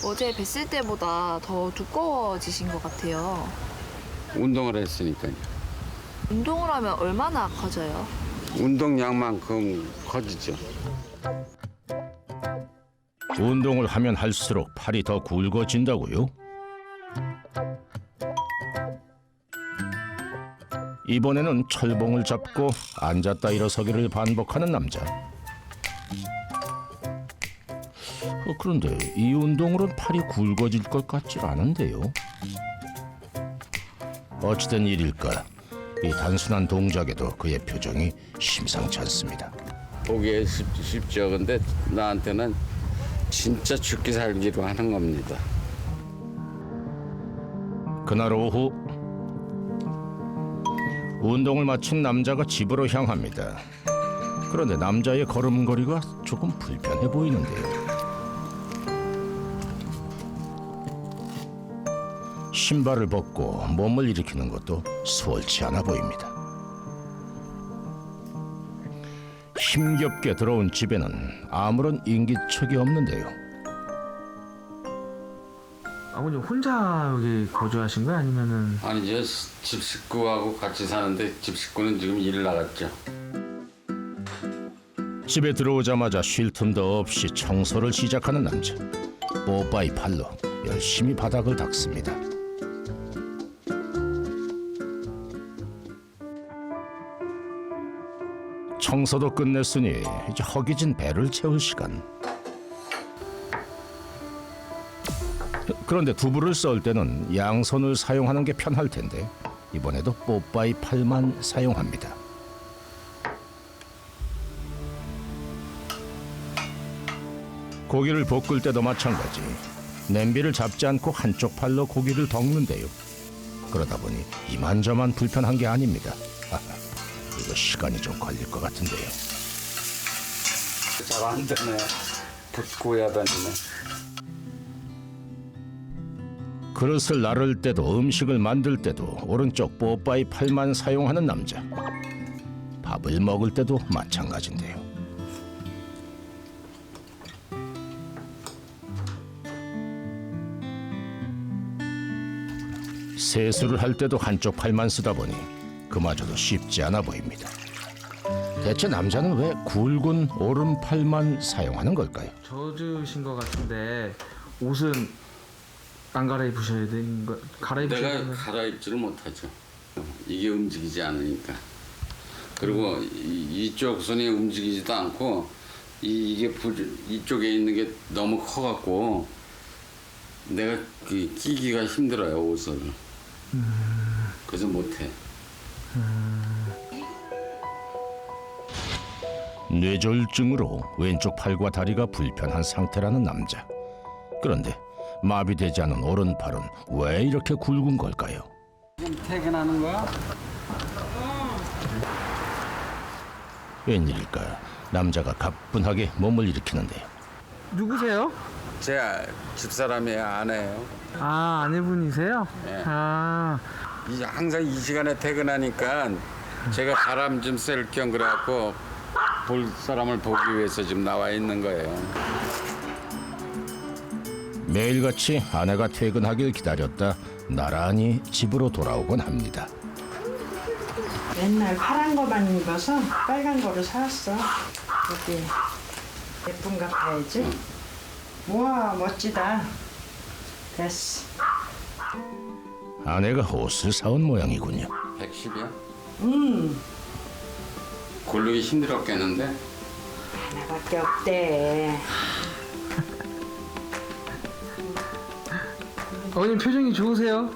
어제 뵀을 때보다 더 두꺼워지신 것 같아요. 운동을 했으니까요. 운동을 하면 얼마나 커져요? 운동량만큼 커지죠. 운동을 하면 할수록 팔이 더 굵어진다고요? 이번에는 철봉을 잡고 앉았다 일어서기를 반복하는 남자. 그런데 이 운동으로는 팔이 굵어질 것 같질 않은데요. 어찌된 일일까? 이 단순한 동작에도 그의 표정이 심상치 않습니다. 보기에 쉽죠. 근데 나한테는 진짜 죽기 살기로 하는 겁니다. 그날 오후 운동을 마친 남자가 집으로 향합니다. 그런데 남자의 걸음걸이가 조금 불편해 보이는데요. 신발을 벗고 몸을 일으키는 것도 수월치 않아 보입니다. 힘겹게 들어온 집에는 아무런 인기척이 없는데요. 아버님 혼자 여기 거주하신 거예요? 아니면은 아니 이제 집 식구하고 같이 사는데 집 식구는 지금 일 나갔죠. 집에 들어오자마자 쉴 틈도 없이 청소를 시작하는 남자. 뽀빠이 팔로 열심히 바닥을 닦습니다. 청소도 끝냈으니 이제 허기진 배를 채울 시간. 그런데 두부를 썰 때는 양손을 사용하는 게 편할 텐데 이번에도 뽀빠이 팔만 사용합니다. 고기를 볶을 때도 마찬가지. 냄비를 잡지 않고 한쪽 팔로 고기를 덮는데요. 그러다 보니 이만저만 불편한 게 아닙니다. 이거 시간이 좀 걸릴 것 같은데요. 잘 안 되네. 붓고 해야 되네. 그릇을 나를 때도 음식을 만들 때도 오른쪽 뽀빠이 팔만 사용하는 남자. 밥을 먹을 때도 마찬가지인데요. 세수를 할 때도 한쪽 팔만 쓰다 보니 그마저도 쉽지 않아 보입니다. 대체 남자는 왜 굵은 오른팔만 사용하는 걸까요? 젖으신 것 같은데 옷은 안 갈아입으셔야 되는 거 갈아입으셔야 내가 되는 갈아입지를 못하죠. 이게 움직이지 않으니까. 그리고 이쪽 손이 움직이지도 않고 이게 이쪽에 있는 게 너무 커갖고 내가 끼기가 힘들어요 옷을. 그래서 못해. 뇌졸중으로 왼쪽 팔과 다리가 불편한 상태라는 남자. 그런데 마비되지 않은 오른팔은 왜 이렇게 굵은 걸까요? 지금 퇴근하는 거야? 웬일일까? 남자가 가뿐하게 몸을 일으키는데요. 누구세요? 제 집사람이 아내예요. 아 아내분이세요? 네. 아 항상 이 시간에 퇴근하니까 제가 바람 좀 쐴 겸 그래갖고 볼 사람을 보기 위해서 지금 나와 있는 거예요. 매일같이 아내가 퇴근하길 기다렸다 나란히 집으로 돌아오곤 합니다. 맨날 파란 거만 입어서 빨간 거를 사왔어. 여기 예쁜가 봐야지. 우와 멋지다. 됐어. 아내가 옷을 사온 모양이군요. 110이야? 고르기 힘들었겠는데? 하나밖에 없대. 어머님 표정이 좋으세요?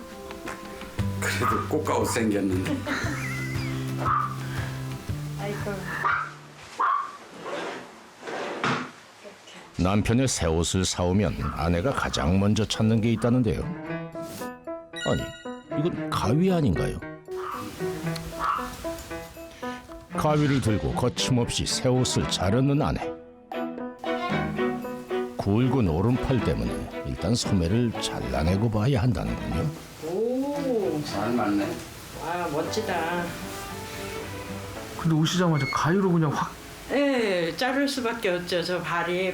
그래도 꽃가옷 생겼는데. 아이고. 남편의 새 옷을 사오면 아내가 가장 먼저 찾는 게 있다는데요. 아니, 이건 가위 아닌가요? 가위를 들고 거침없이 새 옷을 자르는 아내. 굵은 오른팔 때문에 일단 소매를 잘라내고 봐야 한다는군요. 오, 잘 맞네. 와 멋지다. 근데 오시자마자 가위로 그냥 확 예, 자를 수밖에 없죠. 저 팔이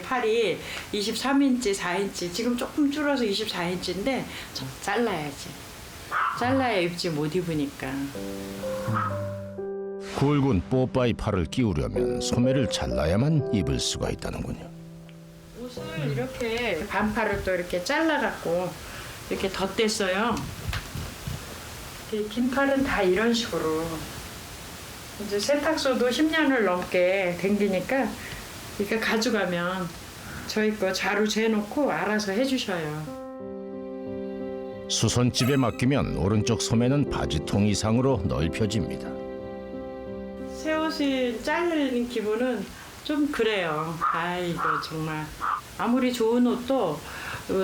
23인치, 4인치. 지금 조금 줄어서 24인치인데 잘라야지. 잘라야 입지 못 입으니까. 굵은 뽀빠이 팔을 끼우려면 소매를 잘라야만 입을 수가 있다는군요. 옷을 이렇게 반팔을 또 이렇게 잘라갖고 이렇게 덧댔어요. 긴 팔은 다 이런 식으로. 이제 세탁소도 10년을 넘게 댕기니까 이렇게 가져가면 저희 거 자루 재놓고 알아서 해주셔요. 수선집에 맡기면 오른쪽 소매는 바지통 이상으로 넓혀집니다. 새 옷을 자르는 기분은 좀 그래요. 아이고 정말 아무리 좋은 옷도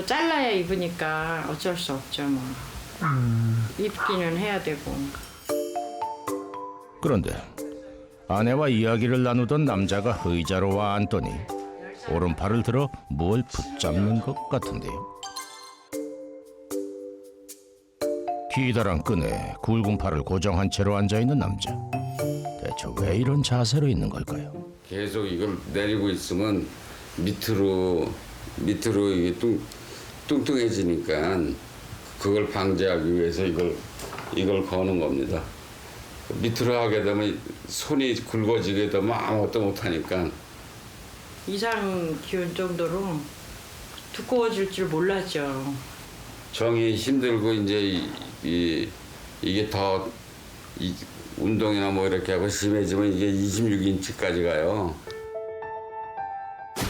잘라야 입으니까 어쩔 수 없죠 뭐. 입기는 해야 되고. 그런데 아내와 이야기를 나누던 남자가 의자로 와 앉더니 오른팔을 들어 뭘 붙잡는 것 같은데요. 기다란 끈에 굵은 팔을 고정한 채로 앉아있는 남자. 대체 왜 이런 자세로 있는 걸까요? 계속 이걸 내리고 있으면 밑으로 이게 뚱뚱해지니까 그걸 방지하기 위해서 이걸 거는 겁니다. 밑으로 하게 되면 손이 굵어지게 되면 아무것도 못하니까. 이상 기온 정도로 두꺼워질 줄 몰랐죠. 정이 힘들고 이제 이게 더 운동이나 뭐 이렇게 하고 심해지면 이게 26인치까지 가요.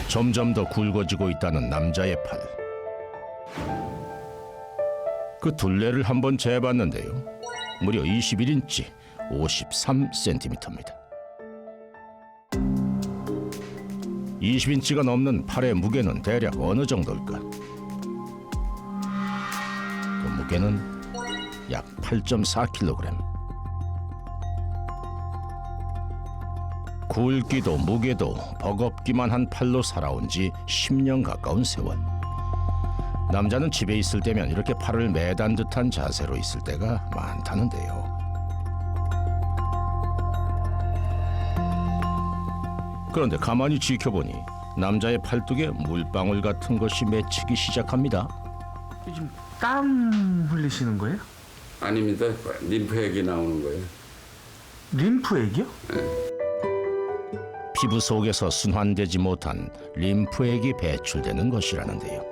점점 더 굵어지고 있다는 남자의 팔. 그 둘레를 한번 재봤는데요. 무려 21인치, 53cm입니다. 20인치가 넘는 팔의 무게는 대략 어느 정도일까? 그 무게는 약 8.4kg. 굵기도 무게도 버겁기만 한 팔로 살아온 지 10년 가까운 세월. 남자는 집에 있을 때면 이렇게 팔을 매단 듯한 자세로 있을 때가 많다는데요. 그런데 가만히 지켜보니 남자의 팔뚝에 물방울 같은 것이 맺히기 시작합니다. 요즘 땀 흘리시는 거예요? 아닙니다. 림프액이 나오는 거예요. 림프액이요? 피부 속에서 순환되지 못한 림프액이 배출되는 것이라는데요.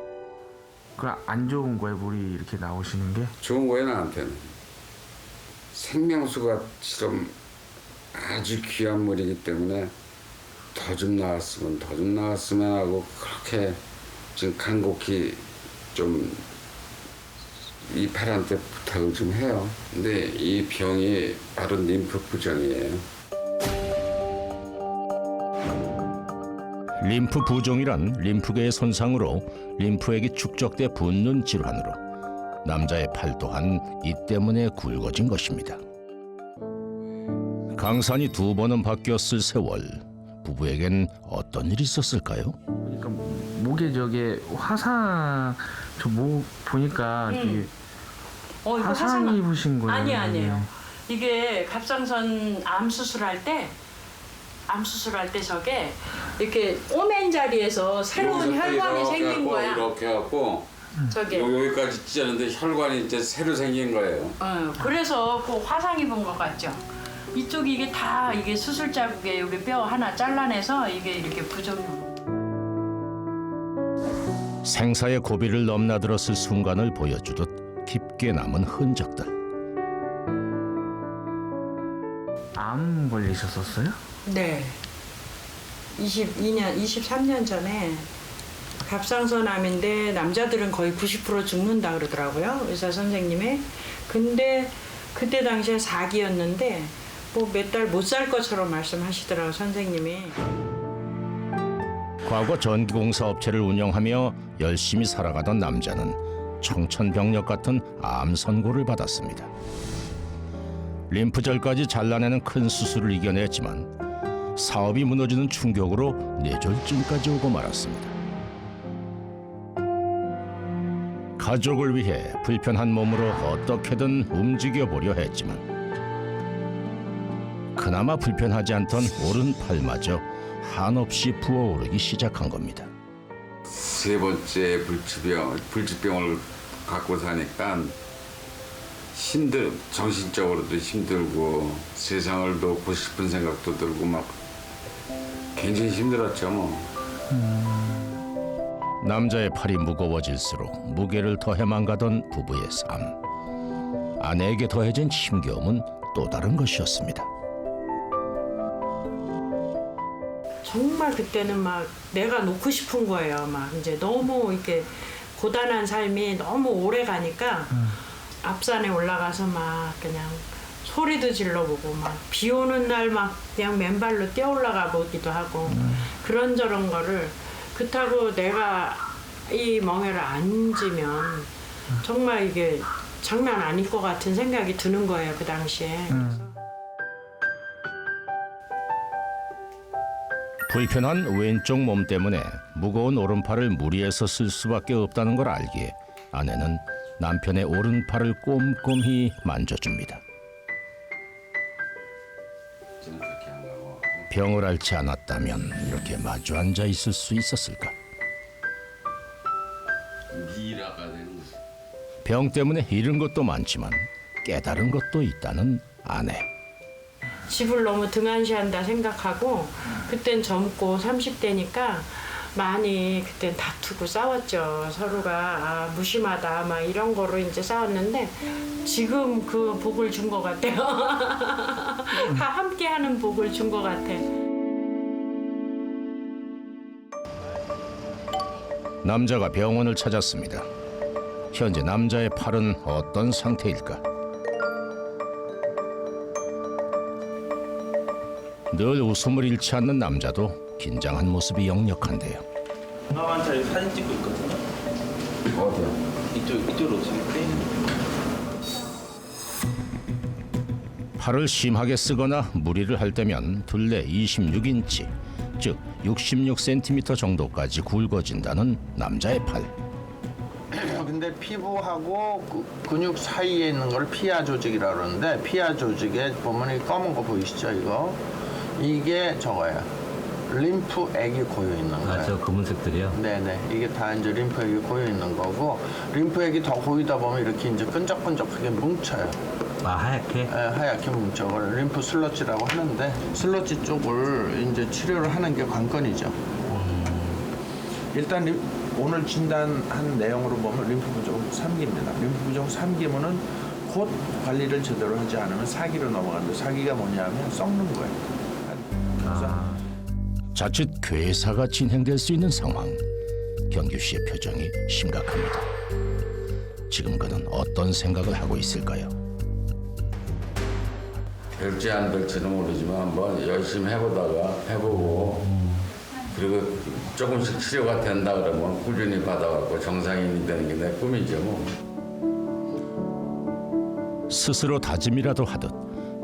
그럼 안 좋은 거예요, 물이 이렇게 나오시는 게? 좋은 거예요, 나한테는. 생명수가처럼 아주 귀한 물이기 때문에 더 좀 나왔으면 하고 그렇게 지금 간곡히 좀 이 팔한테 부탁을 좀 해요. 근데 이 병이 바로 림프 부종이에요. 림프 부종이란 림프계의 손상으로 림프액이 축적돼 붓는 질환으로 남자의 팔 또한 이 때문에 굵어진 것입니다. 강산이 2번은 바뀌었을 세월, 부부에겐 어떤 일이 있었을까요? 그러니까 목에 저게 화상 저 목 보니까 이게 이거 화상 입으신 거예요? 아니에요. 이게 갑상선 암 수술할 때 저게 이렇게 오맨 자리에서 새로운 혈관이 생긴 거야. 이렇게 하고 저게. 여기까지 찢었는데 혈관이 이제 새로 생긴 거예요. 그래서 그 화상 입은 것 같죠. 이쪽이 이게 다 이게 수술 자국에 여기 뼈 하나 잘라내서 이게 이렇게 부종으로. 생사의 고비를 넘나들었을 순간을 보여주듯 깊게 남은 흔적들. 암 걸리셨었어요? 네. 23년 전에 갑상선 암인데 남자들은 거의 90% 죽는다 그러더라고요. 의사 선생님이. 근데 그때 당시에 4기였는데 뭐 몇 달 못 살 것처럼 말씀하시더라고요, 선생님이. 과거 전기공사 업체를 운영하며 열심히 살아가던 남자는 청천벽력 같은 암 선고를 받았습니다. 림프절까지 잘라내는 큰 수술을 이겨냈지만 사업이 무너지는 충격으로 뇌졸중까지 오고 말았습니다. 가족을 위해 불편한 몸으로 어떻게든 움직여보려 했지만 그나마 불편하지 않던 오른팔마저 한없이 부어오르기 시작한 겁니다. 세 번째 불치병을 갖고 사니까 정신적으로도 힘들고 세상을 놓고 싶은 생각도 들고 막 굉장히 힘들었죠 뭐. 남자의 팔이 무거워질수록 무게를 더해만 가던 부부의 삶. 아내에게 더해진 힘겨움은 또 다른 것이었습니다. 정말 그때는 막 내가 놓고 싶은 거예요. 막 이제 너무 이렇게 고단한 삶이 너무 오래 가니까 앞산에 올라가서 막 그냥 소리도 질러보고 막 비 오는 날 막 그냥 맨발로 뛰어 올라가 보기도 하고 그런저런 거를 그렇다고 내가 이 멍에를 앉으면 정말 이게 장난 아닐 것 같은 생각이 드는 거예요. 그 당시에. 불편한 왼쪽 몸 때문에 무거운 오른팔을 무리해서 쓸 수밖에 없다는 걸 알기에 아내는 남편의 오른팔을 꼼꼼히 만져줍니다. 저는 그렇게 안 가고 병을 앓지 않았다면 이렇게 마주 앉아 있을 수 있었을까? 미라가 되는 거죠. 병 때문에 잃은 것도 많지만 깨달은 것도 있다는 아내. 집을 너무 등한시한다 생각하고 그땐 젊고 30대니까 많이 그땐 다투고 싸웠죠. 서로가 아, 무심하다 막 이런 거로 이제 싸웠는데 지금 그 복을 준 것 같아요. 다 함께하는 복을 준 것 같아. 남자가 병원을 찾았습니다. 현재 남자의 팔은 어떤 상태일까? 늘 웃음을 잃지 않는 남자도 긴장한 모습이 역력한데요. 나한테 사진 찍고 있거든요. 어디요? 이쪽으로 지금 빼는. 팔을 심하게 쓰거나 무리를 할 때면 둘레 26인치, 즉 66cm 정도까지 굵어진다는 남자의 팔. 근데 피부하고 근육 사이에 있는 걸 피하 조직이라고 그러는데 피하 조직에 보면 이 검은 거 보이시죠 이거? 이게 저거예요. 림프액이 고여 있는 거예요. 아, 저 검은색들이요? 네네. 이게 다 이제 림프액이 고여 있는 거고 림프액이 더 고이다 보면 이렇게 이제 끈적끈적하게 뭉쳐요. 아, 하얗게? 하얗게 뭉쳐. 그걸 림프 슬러지라고 하는데 슬러지 쪽을 이제 치료를 하는 게 관건이죠. 일단 오늘 진단한 내용으로 보면 림프 부종 3기입니다. 림프 부종 3기면은 곧 관리를 제대로 하지 않으면 4기로 넘어가는데 4기가 뭐냐면 썩는 거예요. 그래서 자칫 괴사가 진행될 수 있는 상황. 경규 씨의 표정이 심각합니다. 지금 그는 어떤 생각을 하고 있을까요? 될지 안 될지는 모르지만 한번 열심히 해보고 그리고 조금씩 치료가 된다 그러면 꾸준히 받아갖고 정상인이 되는 게 내 꿈이죠 뭐. 스스로 다짐이라도 하듯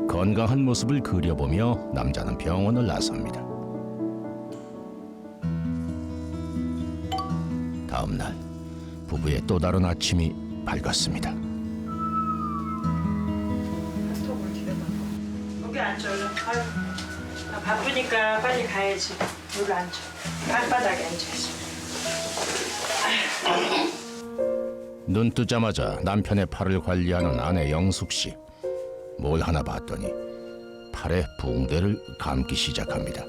건강한 모습을 그려보며 남자는 병원을 나섭니다. 다음 날 부부의 또 다른 아침이 밝았습니다. 여기 앉아. 아유, 나 바쁘니까 빨리 가야지. 여기 앉아. 발바닥에 앉아있어. 눈 뜨자마자 남편의 팔을 관리하는 아내 영숙 씨. 뭘 하나 봤더니 팔에 붕대를 감기 시작합니다.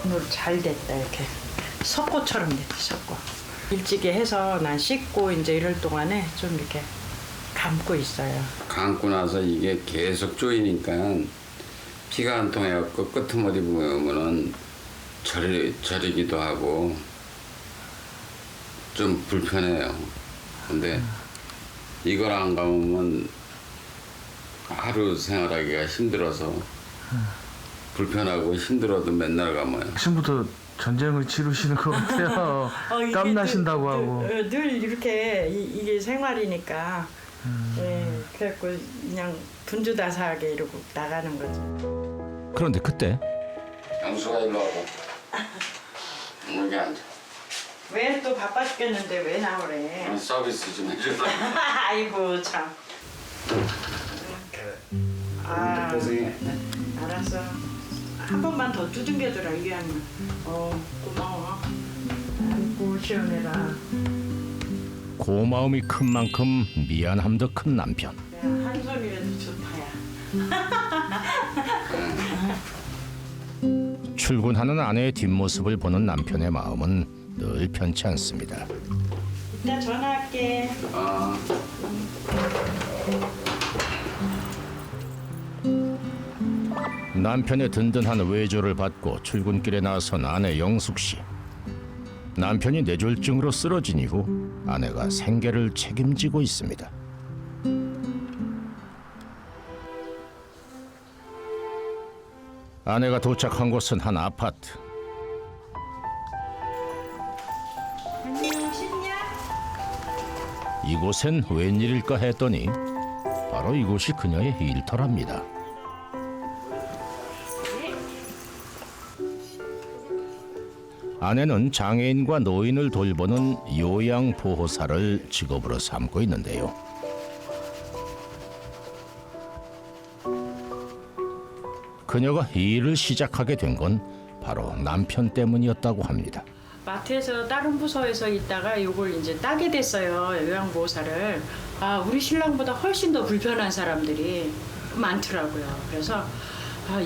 오늘 잘 됐다 이렇게 석고처럼 됐다 석고. 일찍이 해서 난 씻고 이제 이럴 동안에 좀 이렇게 감고 있어요. 감고 나서 이게 계속 조이니까 피가 안 통해갖고 끄트머리 보면은 저리기도 하고 좀 불편해요. 근데 이걸 안 감으면 하루 생활하기가 힘들어서 불편하고 힘들어도 맨날 감아요. 지금부터 전쟁을 치르시는 것 같아요. 이게 땀 나신다고 늘, 하고. 늘 이렇게 이게 생활이니까. 예, 그래갖고 그냥 분주다사하게 이러고 나가는 거지. 그런데 그때 영수가 일로 와봐. 여기 앉아. 왜 또 바빠 죽겠는데 왜 나오래? 서비스 좀 해줘. 아이고 참. 아, 알았어. 한 번만 더 두둥겨줘라 이왕이면. 고마워. 아이고 시원해라. 고마움이 큰 만큼 미안함도 큰 남편. 야, 한 손이라도 좋다야. 출근하는 아내의 뒷모습을 보는 남편의 마음은 늘 편치 않습니다. 이따 전화할게. 남편의 든든한 외조를 받고 출근길에 나선 아내 영숙 씨. 남편이 뇌졸중으로 쓰러진 이후 아내가 생계를 책임지고 있습니다. 아내가 도착한 곳은 한 아파트. 안녕 신이야? 이곳엔 웬일일까 했더니 바로 이곳이 그녀의 일터랍니다. 아내는 장애인과 노인을 돌보는 요양보호사를 직업으로 삼고 있는데요. 그녀가 이 일을 시작하게 된 건 바로 남편 때문이었다고 합니다. 마트에서 다른 부서에서 있다가 이걸 이제 따게 됐어요. 요양보호사를. 아, 우리 신랑보다 훨씬 더 불편한 사람들이 많더라고요. 그래서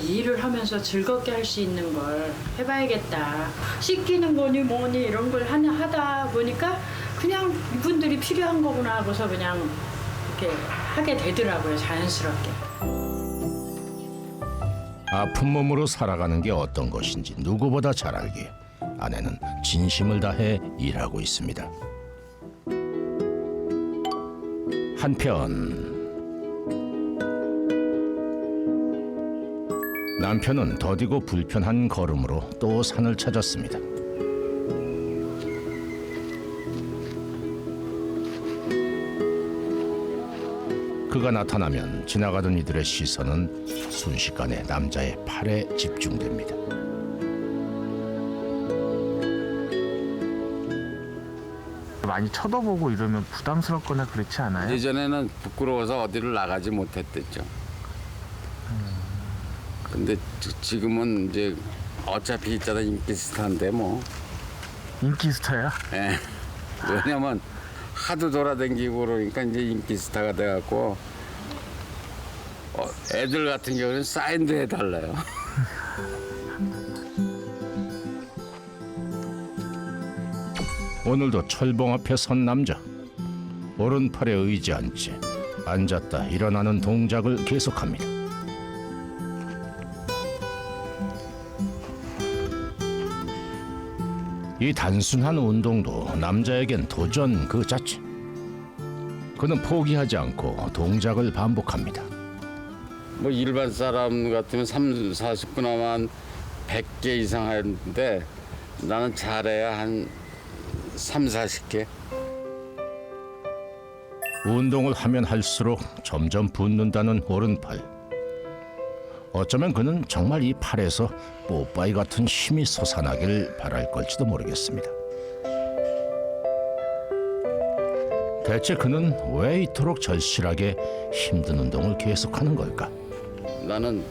이 일을 하면서 즐겁게 할 수 있는 걸 해봐야겠다. 씻기는 거니 뭐니 이런 걸 하다 보니까 그냥 이분들이 필요한 거구나 하고서 그냥 이렇게 하게 되더라고요. 자연스럽게. 아픈 몸으로 살아가는 게 어떤 것인지 누구보다 잘 알기에 아내는 진심을 다해 일하고 있습니다. 한편 남편은 더디고 불편한 걸음으로 또 산을 찾았습니다. 그가 나타나면 지나가던 이들의 시선은 순식간에 남자의 팔에 집중됩니다. 많이 쳐다보고 이러면 부담스럽거나 그렇지 않아요? 예전에는 부끄러워서 어디를 나가지 못했댔죠. 근데 지금은 이제 어차피 있잖아 인기 스타인데 뭐. 인기 스타야? 예. 왜냐면 하도 돌아다니고 그러니까 이제 인기 스타가 돼갖고 애들 같은 경우는 사인도 해달라요. 오늘도 철봉 앞에 선 남자. 오른팔에 의지한 채 앉았다 일어나는 동작을 계속합니다. 이 단순한 운동도 남자에겐 도전 그 자체. 그는 포기하지 않고 동작을 반복합니다. 뭐 일반 사람 같으면 40분 하면 100개 이상 하는데 나는 잘해야 한 40개. 운동을 하면 할수록 점점 붓는다는 오른팔. 어쩌면 그는 정말 이 팔에서 뽀빠이 같은 힘이 솟아나길 바랄 걸지도 모르겠습니다. 대체 그는 왜 이토록 절실하게 힘든 운동을 계속하는 걸까? 나는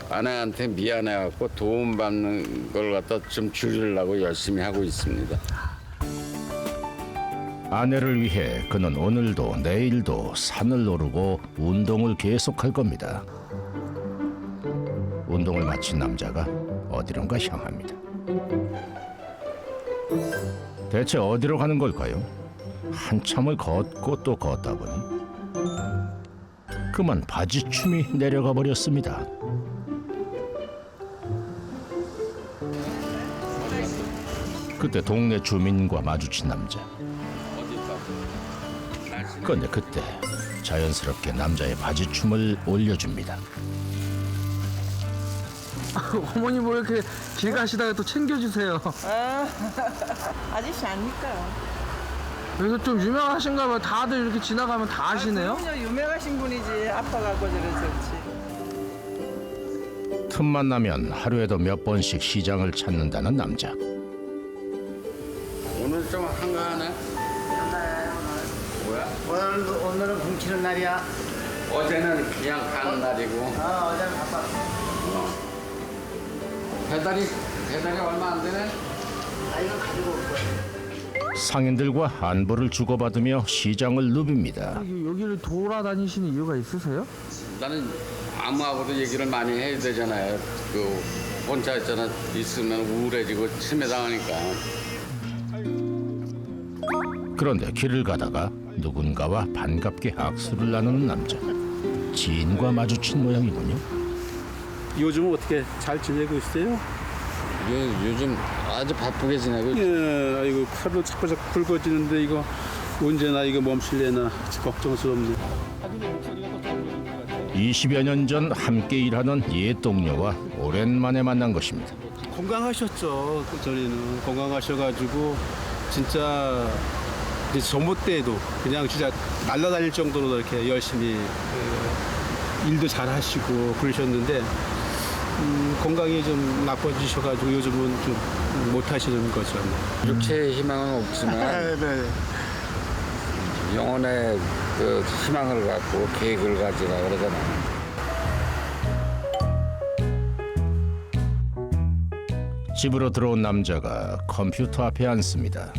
아내한테 미안해갖고 도움받는 걸 갖다 좀 줄이려고 열심히 하고 있습니다. 아내를 위해 그는 오늘도 내일도 산을 오르고 운동을 계속할 겁니다. 운동을 마친 남자가 어디론가 향합니다. 대체 어디로 가는 걸까요? 한참을 걷고 또 걷다 보니 그만 바지춤이 내려가 버렸습니다. 그때 동네 주민과 마주친 남자. 그런데 그때 자연스럽게 남자의 바지춤을 올려줍니다. 어머니 뭐 이렇게 길 가시다가 또 챙겨주세요. 아저씨 아니까요. 여기서 좀 유명하신가 봐. 다들 이렇게 지나가면 다 아시네요? 그럼요, 유명하신 분이지. 아파갖고 저랬었지. 틈만 나면 하루에도 몇 번씩 시장을 찾는다는 남자. 오늘 좀 한가하네. 오늘은 훔치는 날이야. 어제는 그냥 가는 날이고. 어제는 바빴어. 배달이 얼마 안 되네? 이거 가지고 올 거야. 상인들과 안부를 주고받으며 시장을 누빕니다. 여기를 돌아다니시는 이유가 있으세요? 나는 아무하고도 얘기를 많이 해야 되잖아요. 그 혼자 있으면 우울해지고 치매당하니까. 그런데 길을 가다가 누군가와 반갑게 악수를 나누는 남자. 지인과 마주친 모양이군요. 요즘은 어떻게 잘 지내고 있어요? 요즘 아주 바쁘게 지내고 예, 아이고 팔도 자꾸 굵어지는데 이거 언제나 이거 멈출래나 걱정스럽네. 20여 년 전 함께 일하는 옛 동료와 오랜만에 만난 것입니다. 건강하셨죠? 그 전에는 건강하셔가지고 진짜 이제 전봇 때에도 그냥 진짜 날아다닐 정도로 이렇게 열심히 일도 잘 하시고 그러셨는데 건강이 좀 나빠지셔가지고 요즘은 좀 못 하시는 거죠. 육체의 희망은 없지만 네. 영혼의 그 희망을 갖고 계획을 가지라 그러잖아요. 집으로 들어온 남자가 컴퓨터 앞에 앉습니다.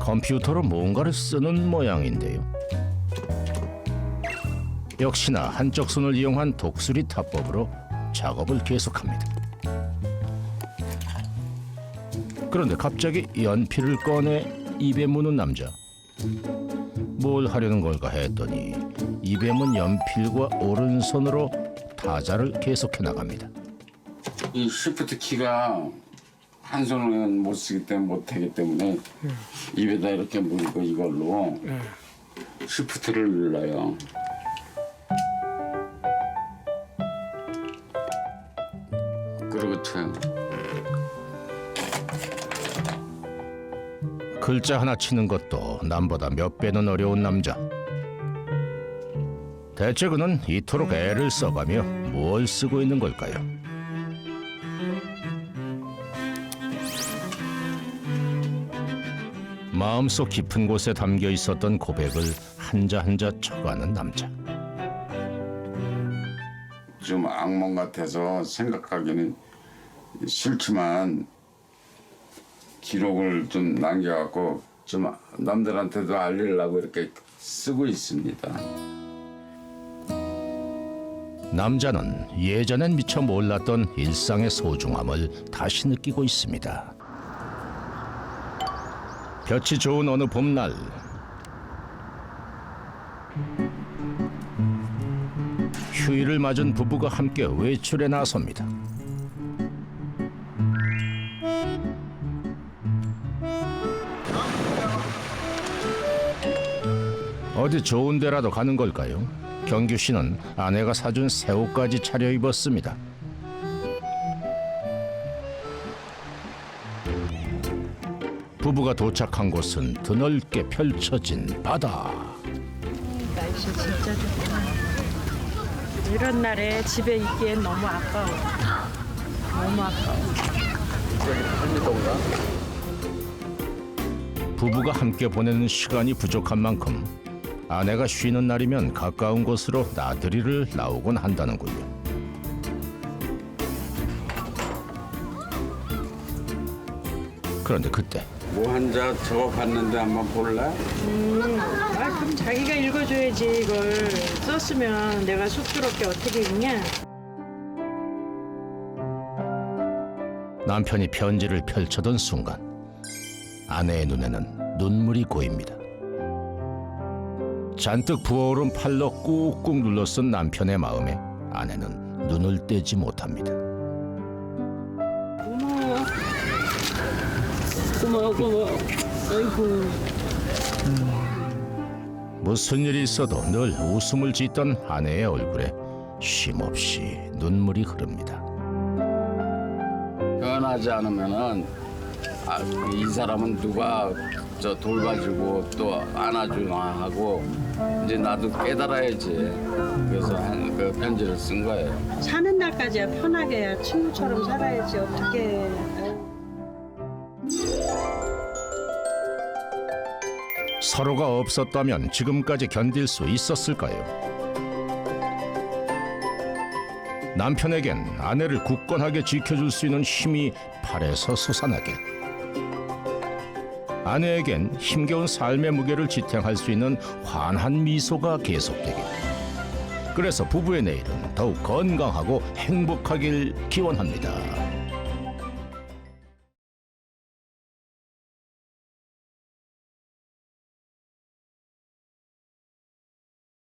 컴퓨터로 뭔가를 쓰는 모양인데요. 역시나 한쪽 손을 이용한 독수리 타법으로 작업을 계속합니다. 그런데 갑자기 연필을 꺼내 입에 무는 남자. 뭘 하려는 걸까 했더니 입에 문 연필과 오른손으로 타자를 계속해 나갑니다. 이 시프트 키가 한 손은 못 쓰기 때문에 못 하기 때문에 입에다 이렇게 물고 이걸로 시프트를 눌러요. 그리고 참 글자 하나 치는 것도 남보다 몇 배는 어려운 남자. 대체 그는 이토록 애를 써가며 뭘 쓰고 있는 걸까요? 마음속 깊은 곳에 담겨 있었던 고백을 한자 한자 쳐가는 남자. 좀 악몽 같아서 생각하기는 싫지만 기록을 좀 남겨갖고 좀 남들한테도 알리려고 이렇게 쓰고 있습니다. 남자는 예전엔 미처 몰랐던 일상의 소중함을 다시 느끼고 있습니다. 볕이 좋은 어느 봄날, 휴일을 맞은 부부가 함께 외출에 나섭니다. 어디 좋은 데라도 가는 걸까요? 경규 씨는 아내가 사준 새 옷까지 차려입었습니다. 부부가 도착한 곳은 드넓게 펼쳐진 바다. 날씨 진짜 좋다. 이런 날에 집에 있기엔 너무 아까워. 너무 아까워. 부부가 함께 보내는 시간이 부족한 만큼 아내가 쉬는 날이면 가까운 곳으로 나들이를 나오곤 한다는군요. 그런데 그때 뭐 한자 저거 봤는데 한번 볼래? 그럼 자기가 읽어줘야지. 이걸 썼으면 내가 쑥스럽게 어떻게 읽냐. 남편이 편지를 펼쳐던 순간 아내의 눈에는 눈물이 고입니다. 잔뜩 부어오른 팔로 꾹꾹 눌러 쓴 남편의 마음에 아내는 눈을 떼지 못합니다. 고마워. 아이고. 무슨 일이 있어도 늘 웃음을 짓던 아내의 얼굴에 쉼없이 눈물이 흐릅니다. 변하지 않으면은 이 사람은 누가 저 돌봐주고 또 안아주나 하고 이제 나도 깨달아야지. 그래서 그 편지를 쓴 거예요. 사는 날까지야 편하게 친구처럼 살아야지. 어떻게. 서로가 없었다면 지금까지 견딜 수 있었을까요? 남편에겐 아내를 굳건하게 지켜줄 수 있는 힘이 팔에서 솟아나게, 아내에겐 힘겨운 삶의 무게를 지탱할 수 있는 환한 미소가 계속되게. 그래서 부부의 내일은 더욱 건강하고 행복하길 기원합니다.